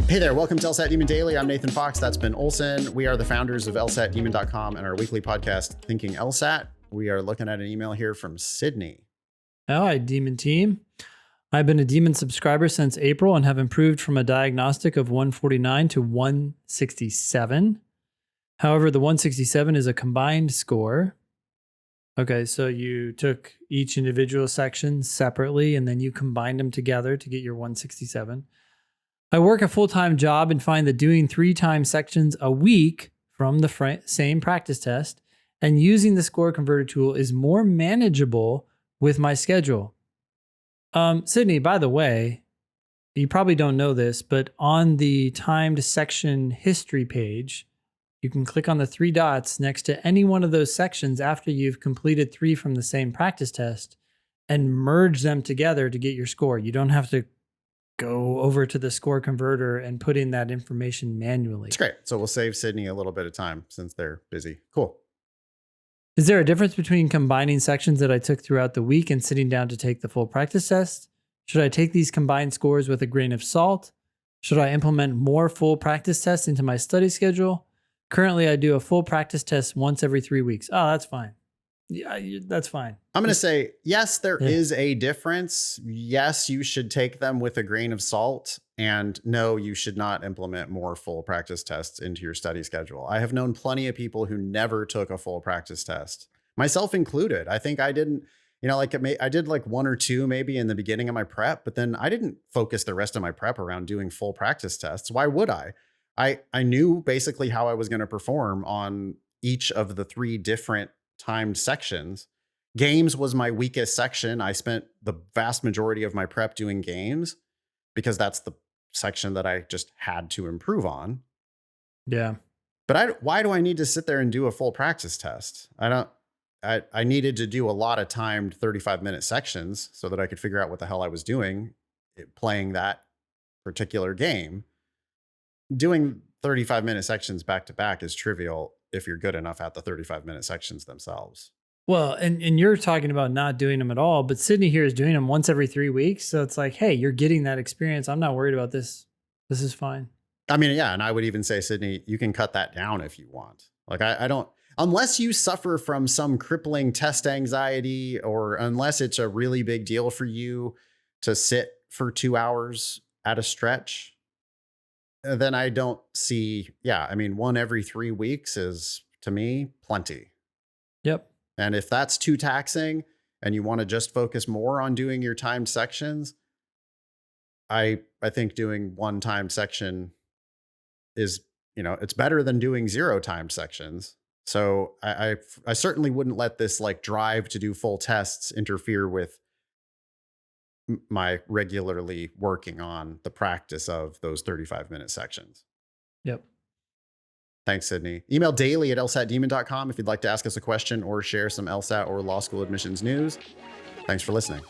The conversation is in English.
Hey there, welcome to LSAT Demon Daily. I'm Nathan Fox. That's Ben Olson. We are the founders of LSATdemon.com and our weekly podcast, Thinking LSAT. We are looking at an email here from Sydney. Hi, Demon Team. I've been a Demon subscriber since April and have improved from a diagnostic of 149 to 167. However, the 167 is a combined score. Okay, so you took each individual section separately and then you combined them together to get your 167. I work a full-time job and find that doing 3-time sections a week from the same practice test and using the score converter tool is more manageable with my schedule. Sydney, by the way, you probably don't know this, but on the timed section history page, you can click on the 3 dots next to any one of those sections after you've completed 3 from the same practice test and merge them together to get your score. You don't have to go over to the score converter and put in that information manually. It's great. So we'll save Sydney a little bit of time since they're busy. Cool. Is there a difference between combining sections that I took throughout the week and sitting down to take the full practice test? Should I take these combined scores with a grain of salt? Should I implement more full practice tests into my study schedule? Currently, I do a full practice test once every 3 weeks. Oh, that's fine. Yeah, that's fine. I'm going to say, yes, there is a difference. Yes, you should take them with a grain of salt. And no, you should not implement more full practice tests into your study schedule. I have known plenty of people who never took a full practice test, myself included. I think I didn't, I did like 1 or 2 maybe in the beginning of my prep, but then I didn't focus the rest of my prep around doing full practice tests. Why would I? I knew basically how I was going to perform on each of the 3 different timed sections. Games was my weakest section. I spent the vast majority of my prep doing games because that's the section that I just had to improve on. Yeah. But why do I need to sit there and do a full practice test? I needed to do a lot of timed 35-minute sections so that I could figure out what the hell I was doing playing that particular game. Doing 35-minute sections back to back is trivial if you're good enough at the 35-minute sections themselves. Well, and you're talking about not doing them at all, but Sydney here is doing them once every 3 weeks. So it's like, hey, you're getting that experience. I'm not worried about this. This is fine. I mean, yeah. And I would even say, Sydney, you can cut that down if you want. Like, I don't, unless you suffer from some crippling test anxiety, or unless it's a really big deal for you to sit for 2 hours at a stretch, then I don't see, I mean, 1 every 3 weeks is, to me, plenty. Yep. And if that's too taxing and you want to just focus more on doing your timed sections, I think doing 1 timed section is, it's better than doing 0 timed sections. So I certainly wouldn't let this like drive to do full tests interfere with my regularly working on the practice of those 35-minute sections. Yep. Thanks, Sydney. Email daily at lsatdemon.com if you'd like to ask us a question or share some LSAT or law school admissions news. Thanks for listening.